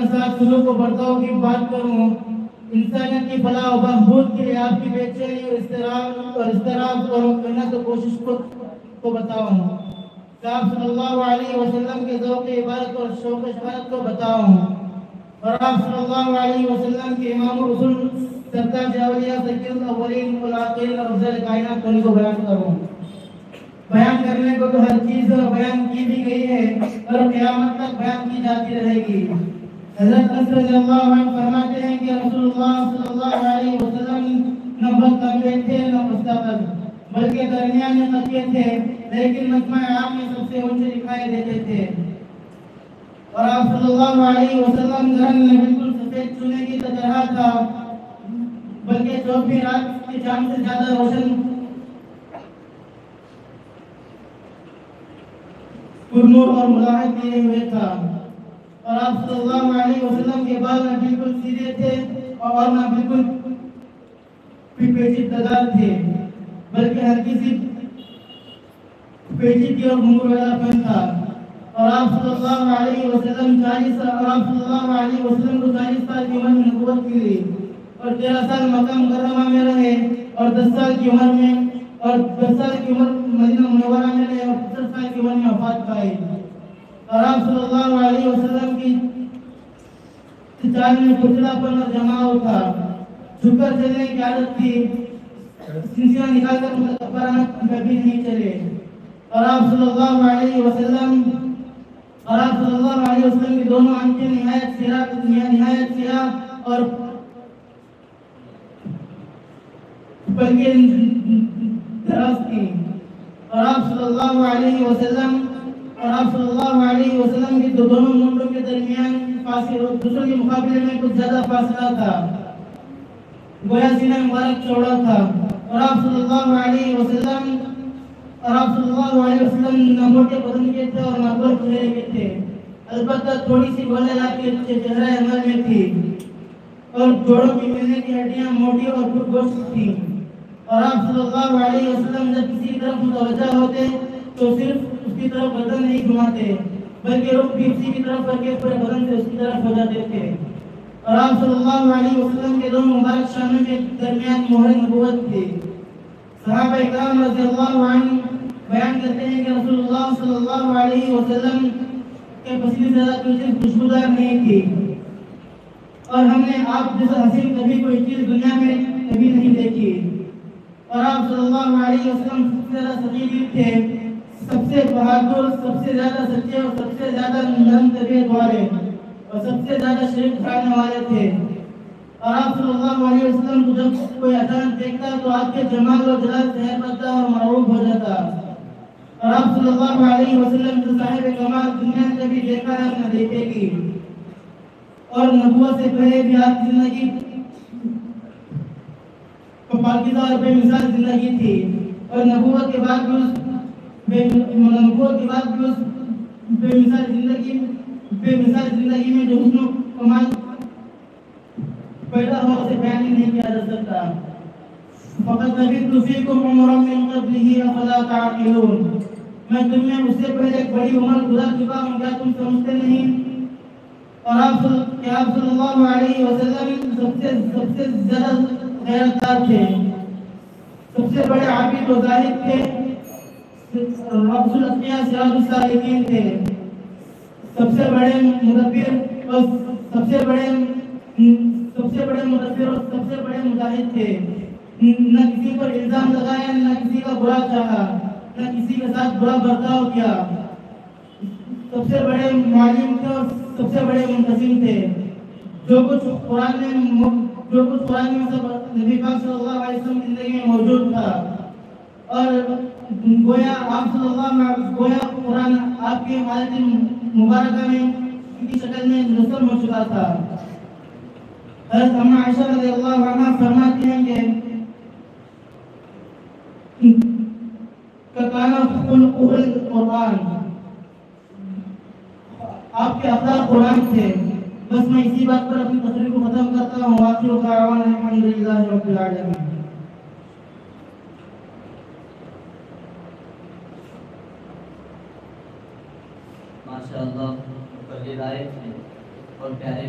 کے ساتھ سلوک و برتاؤ کی بات کروں، انسانیت کی فلاح و بہبود کے لیے آپ کی بے چینی اور اضطراب اور محنت و کوشش کو بتاؤں، آپ صلی اللہ علیہ وسلم کے ذوق عبادت اور شوق شہادت کو بتاؤں، اور آپ صلی اللہ علیہ وسلم کے امام رسول سرتاج اولیاء سید الاولین والآخرین اور افضل کائنات کو بیان کروں۔ بیان کرنے کو تو ہر چیز بیان کی بھی گئی ہے اور قیامت تک بیان کی جاتی رہے گی۔ حضرت انس رضی اللہ عنہ فرماتے ہیں کہ رسول اللہ صلی اللہ علیہ وسلم نہ بہت لمبے تھے نہ مستقل، بلکہ درمیان میں تکیے تھے، لیکن مجمع عام میں سب سے اونچے دکھائی دیتے تھے، اور آپ صلی اللہ علیہ وسلم کا رنگ بالکل سفید چونے کی طرح تھا، بلکہ چوبی رات کی چاند سے زیادہ روشن پرنور اور ملاحظ کیے ہوئے تھا، اور آپ صلی اللہ علیہ وسلم کے بال نہ بالکل سیدھے تھے اور نہ بالکل پیچیدہ دار تھے، بلکہ ہر کسی پیچیدگی اور گھنگرو والا پن تھا، اور آپ صلی اللہ علیہ وسلم کو 40 سال کی عمر میں نبوت ملی، اور 13 سال مکہ مکرمہ میں رہے، اور 10 سال کی عمر مدینہ منورہ میں رہے، اور 70 سال کی عمر میں وفات پائی، اور آپ صلی اللہ علیہ وسلم کی چال میں کچلا پن اور جماؤ تھا، جھک کر چلنے کی عادت تھی، سلسلہ نکال کر متکبرانہ کبھی نہیں چلے، اور آپ صلی اللہ علیہ وسلم کی دونوں آنکھیں نہایت سیاہ اور پلکیں دراز تھیں، اور آپ صلی اللہ علیہ وسلم کی دونوں مونڈوں کے درمیان دوسروں کے مقابلے میں کچھ زیادہ فاصلہ تھا، گویا سینہ مبارک چوڑا تھا، اور آپ صلی اللہ علیہ وسلم نہ موٹے بدن کے تھے اور نہ گول چہرے کے تھے، البتہ تھوڑی سی گولے لاتی چہرہ عمل میں تھی، اور جوڑوں کی ملنے کی ہڈیاں موٹی اور گوشت تھیں، اور آپ صلی اللہ علیہ وسلم جب کسی طرف متوجہ ہوتے تو صرف اس کی طرف بدن نہیں گھماتے، بلکہ رخ بھی اسی کی طرف کر کے پورے بدن سے اس کی طرف ہو جاتے تھے، اور آپ صلی اللہ علیہ وسلم کے دونوں مبارک شانوں کے درمیان مہر نبوت تھی۔ صحابہ اکرام رضی اللہ عنہ بیان کرتے ہیں کہ رسول اللہ صلی اللہ علیہ وسلم کے پسینے سے زیادہ کوئی چیز خوشبودار نہیں تھی، اور ہم نے آپ جیسا حسین کبھی کوئی چیز دنیا میں کبھی نہیں دیکھی، اور آپ صلی اللہ علیہ وسلم سب سے زیادہ سخی تھے، سب سے بہادر، سب سے زیادہ سچے اور سب سے زیادہ نرم طبیعت والے اور سب سے زیادہ شریف کھانے والے تھے، اور آپ صلی اللہ علیہ وسلم کو جب کوئی اچانک دیکھتا تو آپ کے جمال اور جلال سے حیرت اور مرعوب ہو جاتا، اور آپ صلی اللہ علیہ وسلم جو صاحب کمال دنیا نے کبھی دیکھا ہے نہ دیکھے گی، اور نبوت سے پہلے بھی آپ کی زندگی پاکیزہ اور بے مثال زندگی تھی، اور نبوت کے بعد بھی اس بے مثال زندگی میں جو حسن و کمال پیدا ہوا اسے بیان نہیں کیا جا سکتا۔ فقط لبثت فیکم عمرا من قبلہ افلا تعقلون، میں تم میں اس سے پہلے ایک بڑی عمر گزر چکا ہوں، کیا تم سمجھتے نہیں؟ اور آپ صلی اللہ علیہ وسلم سب سے زیادہ غیرتدار تھے، سب سے بڑے عابد و زاہد تھے، رفض الاتقیاء سراج السالکین تھے، سب سے بڑے مدبر اور سب سے بڑے مجاہد تھے، نہ کسی پر الزام لگایا، نہ کسی کا برا چاہا، نہ کسی کے ساتھ برا برتاؤ کیا، سب سے بڑے معلم تھے اور سب سے بڑے منتظم تھے، جو کچھ قرآن میں سب نبی پاک صلی اللہ علیہ وسلم کی زندگی میں موجود تھا، اور گویا قرآن آپ کی حالت مبارکہ میں ان کی شکل میں رسم ہو چکا تھا۔ حضرت اما عائشہ رضی اللہ عنہ فرماتی ہیں کہ کانا خلقہ القرآن، آپ کے اخلاق قرآن تھے۔ بس میں اسی بات پر اپنی تقریر کو ختم کرتا ہوں۔ وآخر دعوانا الحمدللہ رب العالمین۔ ماشاءاللہ، اور پیارے